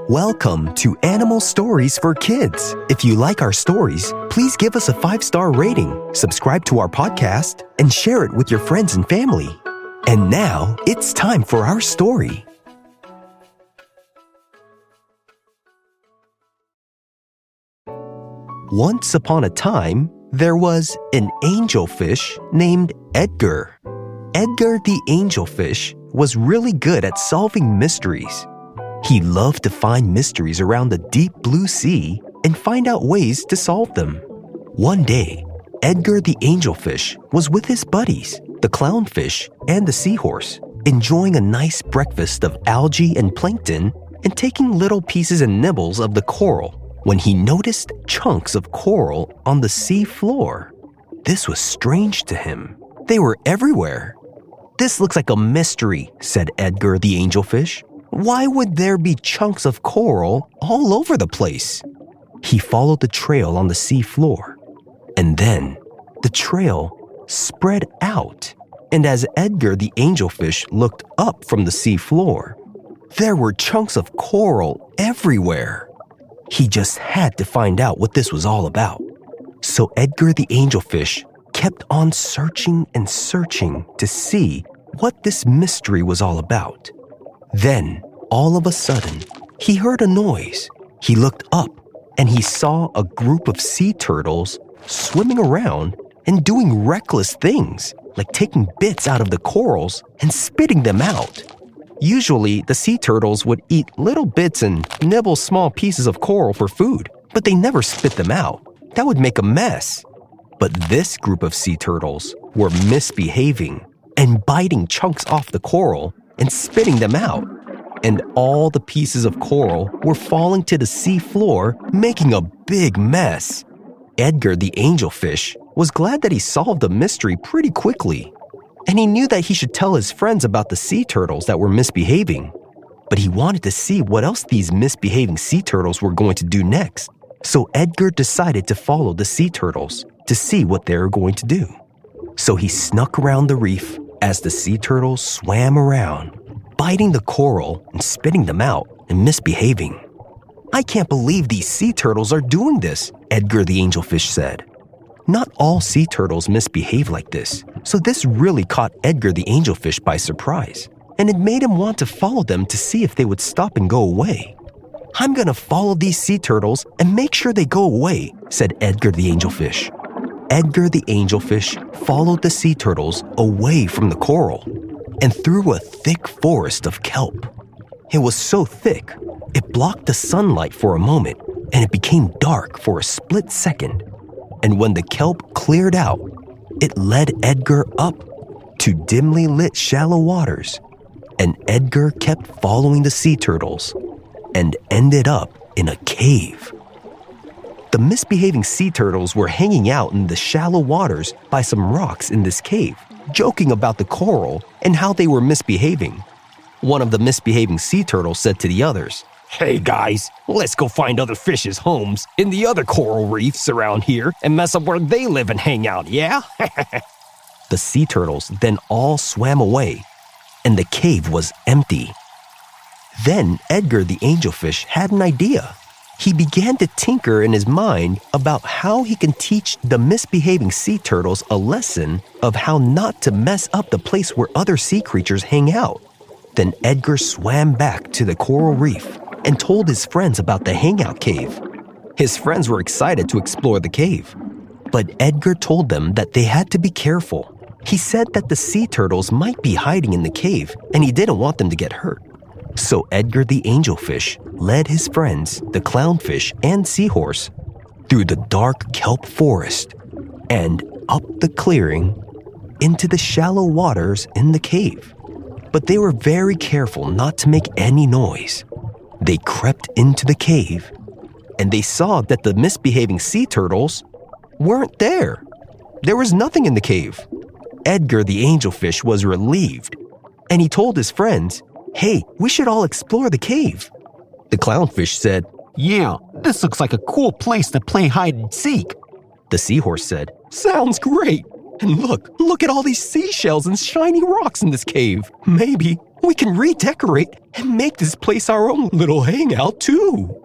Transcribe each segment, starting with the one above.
Welcome to Animal Stories for Kids. If you like our stories, please give us a 5-star rating, subscribe to our podcast, and share it with your friends and family. And now, it's time for our story. Once upon a time, there was an angelfish named Edgar. Edgar the angelfish was really good at solving mysteries. He loved to find mysteries around the deep blue sea and find out ways to solve them. One day, Edgar the angelfish was with his buddies, the clownfish and the seahorse, enjoying a nice breakfast of algae and plankton and taking little pieces and nibbles of the coral when he noticed chunks of coral on the sea floor. This was strange to him. They were everywhere. "This looks like a mystery," said Edgar the angelfish. "Why would there be chunks of coral all over the place?" He followed the trail on the sea floor, and then the trail spread out. And as Edgar the angelfish looked up from the sea floor, there were chunks of coral everywhere. He just had to find out what this was all about. So Edgar the angelfish kept on searching and searching to see what this mystery was all about. Then, all of a sudden, he heard a noise. He looked up and he saw a group of sea turtles swimming around and doing reckless things, like taking bits out of the corals and spitting them out. Usually, the sea turtles would eat little bits and nibble small pieces of coral for food, but they never spit them out. That would make a mess. But this group of sea turtles were misbehaving and biting chunks off the coral and spitting them out. And all the pieces of coral were falling to the sea floor, making a big mess. Edgar the angelfish was glad that he solved the mystery pretty quickly. And he knew that he should tell his friends about the sea turtles that were misbehaving. But he wanted to see what else these misbehaving sea turtles were going to do next. So Edgar decided to follow the sea turtles to see what they were going to do. So he snuck around the reef as the sea turtles swam around, biting the coral and spitting them out and misbehaving. "I can't believe these sea turtles are doing this," Edgar the angelfish said. Not all sea turtles misbehave like this, so this really caught Edgar the angelfish by surprise, and it made him want to follow them to see if they would stop and go away. "I'm gonna follow these sea turtles and make sure they go away," said Edgar the angelfish. Edgar the angelfish followed the sea turtles away from the coral and through a thick forest of kelp. It was so thick, it blocked the sunlight for a moment, and it became dark for a split second. And when the kelp cleared out, it led Edgar up to dimly lit shallow waters, and Edgar kept following the sea turtles and ended up in a cave. The misbehaving sea turtles were hanging out in the shallow waters by some rocks in this cave, joking about the coral and how they were misbehaving. One of the misbehaving sea turtles said to the others, "Hey guys, let's go find other fish's homes in the other coral reefs around here and mess up where they live and hang out, yeah?" The sea turtles then all swam away, and the cave was empty. Then Edgar the angelfish had an idea. He began to tinker in his mind about how he can teach the misbehaving sea turtles a lesson of how not to mess up the place where other sea creatures hang out. Then Edgar swam back to the coral reef and told his friends about the hangout cave. His friends were excited to explore the cave, but Edgar told them that they had to be careful. He said that the sea turtles might be hiding in the cave and he didn't want them to get hurt. So Edgar the angelfish led his friends, the clownfish and seahorse, through the dark kelp forest and up the clearing into the shallow waters in the cave. But they were very careful not to make any noise. They crept into the cave, and they saw that the misbehaving sea turtles weren't there. There was nothing in the cave. Edgar the angelfish was relieved, and he told his friends, "Hey, we should all explore the cave." The clownfish said, "Yeah, this looks like a cool place to play hide and seek." The seahorse said, "Sounds great. And look at all these seashells and shiny rocks in this cave. Maybe We can redecorate and make this place our own little hangout too.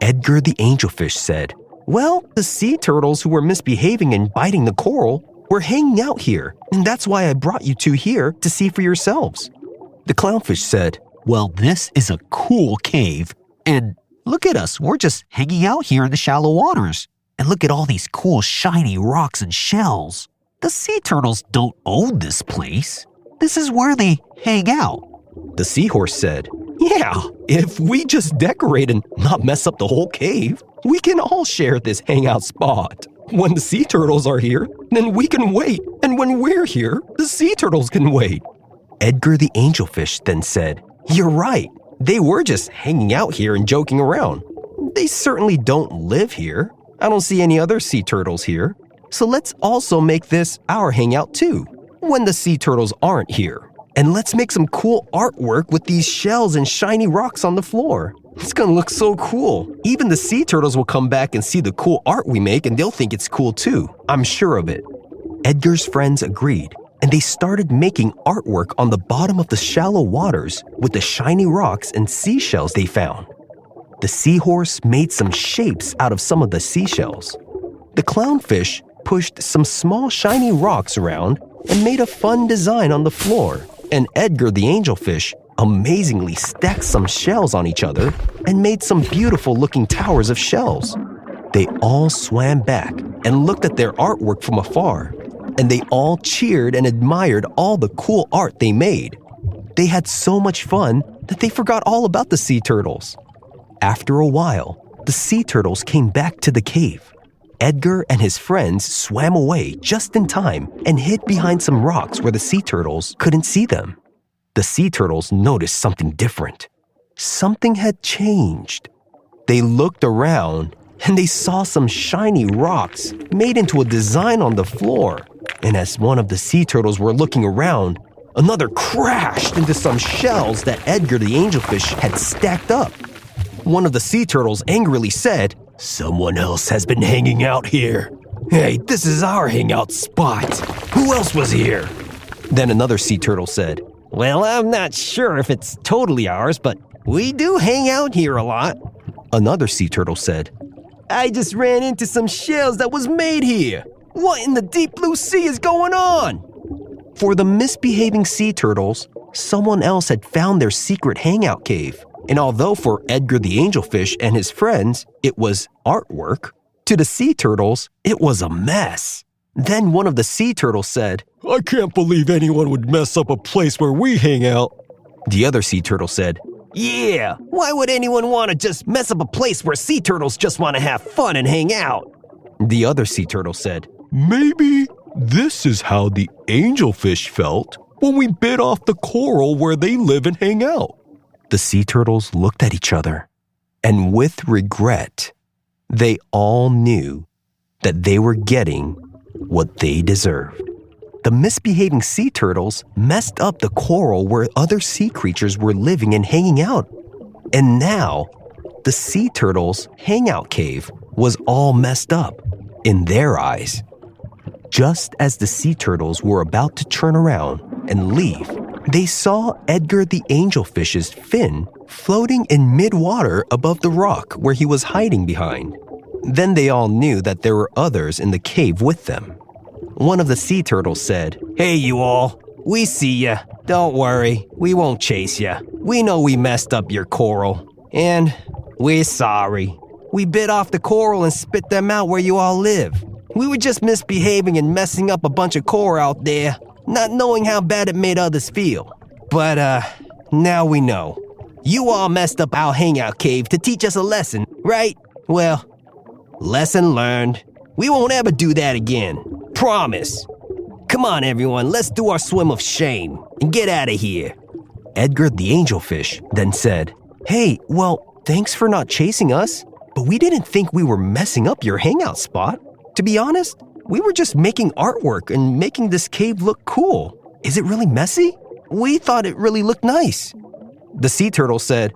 Edgar the angelfish said, well, the sea turtles who were misbehaving and biting the coral were hanging out here, and that's why I brought you two here to see for yourselves. The clownfish said, Well, this is a cool cave. And look at us, we're just hanging out here in the shallow waters. And look at all these cool shiny rocks and shells. The sea turtles don't own this place. This is where they hang out. The seahorse said, yeah, if we just decorate and not mess up the whole cave, we can all share this hangout spot. When the sea turtles are here, then we can wait. And when we're here, the sea turtles can wait. Edgar the angelfish then said, you're right. They were just hanging out here and joking around. They certainly don't live here. I don't see any other sea turtles here. So let's also make this our hangout too, when the sea turtles aren't here. And let's make some cool artwork with these shells and shiny rocks on the floor. It's gonna look so cool. Even the sea turtles will come back and see the cool art we make and they'll think it's cool too. I'm sure of it. Edgar's friends agreed, and they started making artwork on the bottom of the shallow waters with the shiny rocks and seashells they found. The seahorse made some shapes out of some of the seashells. The clownfish pushed some small shiny rocks around and made a fun design on the floor. And Edgar the angelfish amazingly stacked some shells on each other and made some beautiful looking towers of shells. They all swam back and looked at their artwork from afar, and they all cheered and admired all the cool art they made. They had so much fun that they forgot all about the sea turtles. After a while, the sea turtles came back to the cave. Edgar and his friends swam away just in time and hid behind some rocks where the sea turtles couldn't see them. The sea turtles noticed something different. Something had changed. They looked around and they saw some shiny rocks made into a design on the floor. And as one of the sea turtles were looking around, another crashed into some shells that Edgar the angelfish had stacked up. One of the sea turtles angrily said, someone else has been hanging out here. Hey, this is our hangout spot. Who else was here? Then another sea turtle said, well, I'm not sure if it's totally ours, but we do hang out here a lot. Another sea turtle said, I just ran into some shells that was made here. What in the deep blue sea is going on? For the misbehaving sea turtles, someone else had found their secret hangout cave. And although for Edgar the angelfish and his friends, it was artwork, to the sea turtles, it was a mess. Then one of the sea turtles said, I can't believe anyone would mess up a place where we hang out. The other sea turtle said, yeah, why would anyone want to just mess up a place where sea turtles just want to have fun and hang out? The other sea turtle said, maybe this is how the angelfish felt when we bit off the coral where they live and hang out. The sea turtles looked at each other, and with regret, they all knew that they were getting what they deserved. The misbehaving sea turtles messed up the coral where other sea creatures were living and hanging out. And now, the sea turtles' hangout cave was all messed up in their eyes. Just as the sea turtles were about to turn around and leave, they saw Edgar the angelfish's fin floating in mid-water above the rock where he was hiding behind. Then they all knew that there were others in the cave with them. One of the sea turtles said, hey you all, we see ya. Don't worry, we won't chase ya. We know we messed up your coral. And we're sorry. We bit off the coral and spit them out where you all live. We were just misbehaving and messing up a bunch of coral out there, not knowing how bad it made others feel. But, now we know. You all messed up our hangout cave to teach us a lesson, right? Well, lesson learned. We won't ever do that again. Promise. Come on, everyone, let's do our swim of shame and get out of here. Edgar the angelfish then said, hey, well, thanks for not chasing us, but we didn't think we were messing up your hangout spot. To be honest, we were just making artwork and making this cave look cool. Is it really messy? We thought it really looked nice. The sea turtle said,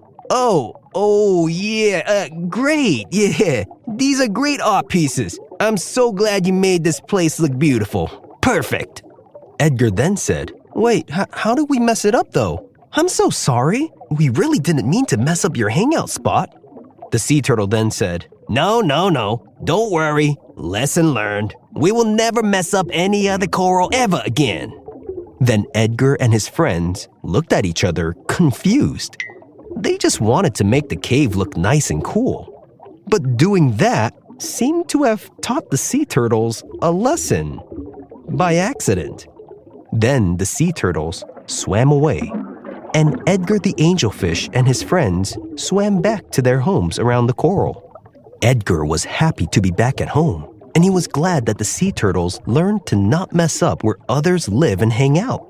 yeah, great, yeah. These are great art pieces. I'm so glad you made this place look beautiful. Perfect. Edgar then said, wait, how did we mess it up though? I'm so sorry. We really didn't mean to mess up your hangout spot. The sea turtle then said, No. Don't worry. Lesson learned. We will never mess up any other coral ever again. Then Edgar and his friends looked at each other confused. They just wanted to make the cave look nice and cool. But doing that seemed to have taught the sea turtles a lesson by accident. Then the sea turtles swam away, and Edgar the angelfish and his friends swam back to their homes around the coral. Edgar was happy to be back at home, and he was glad that the sea turtles learned to not mess up where others live and hang out.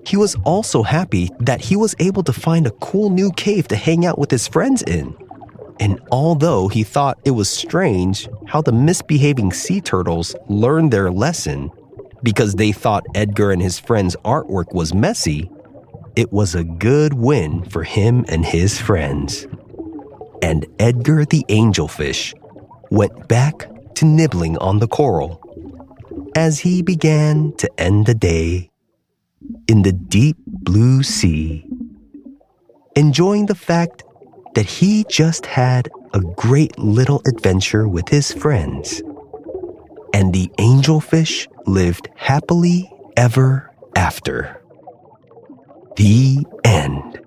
He was also happy that he was able to find a cool new cave to hang out with his friends in. And although he thought it was strange how the misbehaving sea turtles learned their lesson because they thought Edgar and his friends' artwork was messy, it was a good win for him and his friends. And Edgar the angelfish went back to nibbling on the coral as he began to end the day in the deep blue sea, enjoying the fact that he just had a great little adventure with his friends. And the angelfish lived happily ever after. The end.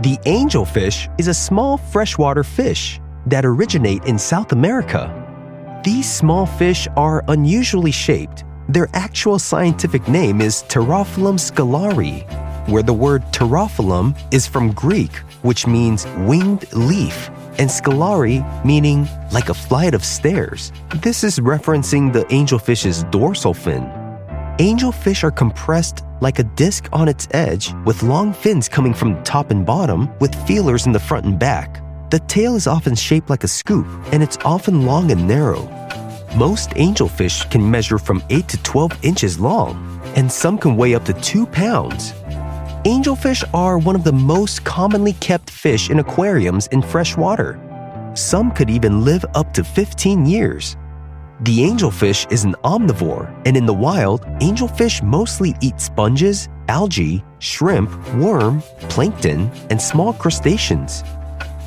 The angelfish is a small freshwater fish that originate in South America. These small fish are unusually shaped. Their actual scientific name is Pterophyllum scalari, where the word pterophyllum is from Greek, which means winged leaf, and scalari meaning like a flight of stairs. This is referencing the angelfish's dorsal fin. Angelfish are compressed like a disc on its edge with long fins coming from the top and bottom with feelers in the front and back. The tail is often shaped like a scoop, and it's often long and narrow. Most angelfish can measure from 8 to 12 inches long, and some can weigh up to 2 pounds. Angelfish are one of the most commonly kept fish in aquariums in fresh water. Some could even live up to 15 years. The angelfish is an omnivore, and in the wild, angelfish mostly eat sponges, algae, shrimp, worm, plankton, and small crustaceans.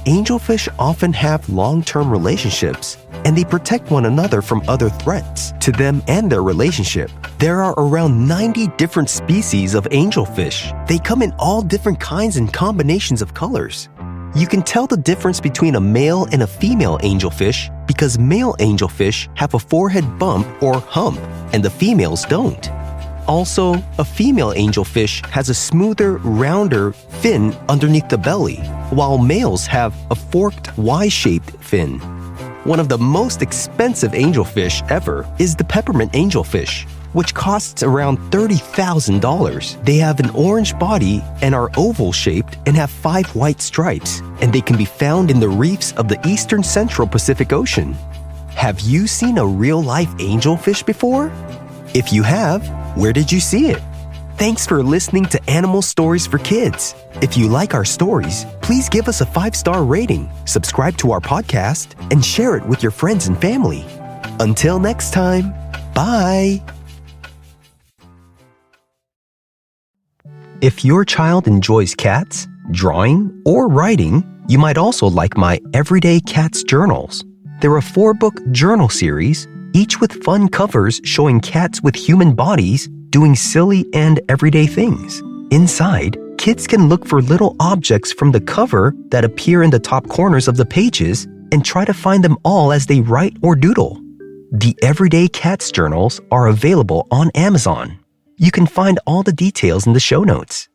Angelfish often have long-term relationships, and they protect one another from other threats to them and their relationship. There are around 90 different species of angelfish. They come in all different kinds and combinations of colors. You can tell the difference between a male and a female angelfish because male angelfish have a forehead bump or hump, and the females don't. Also, a female angelfish has a smoother, rounder fin underneath the belly, while males have a forked Y-shaped fin. One of the most expensive angelfish ever is the peppermint angelfish, which costs around $30,000. They have an orange body and are oval-shaped and have 5 white stripes, and they can be found in the reefs of the eastern central Pacific Ocean. Have you seen a real-life angelfish before? If you have, where did you see it? Thanks for listening to Animal Stories for Kids. If you like our stories, please give us a 5-star rating, subscribe to our podcast, and share it with your friends and family. Until next time, bye! If your child enjoys cats, drawing, or writing, you might also like my Everyday Cats Journals. They're a 4-book journal series, each with fun covers showing cats with human bodies doing silly and everyday things. Inside, kids can look for little objects from the cover that appear in the top corners of the pages and try to find them all as they write or doodle. The Everyday Cats Journals are available on Amazon. You can find all the details in the show notes.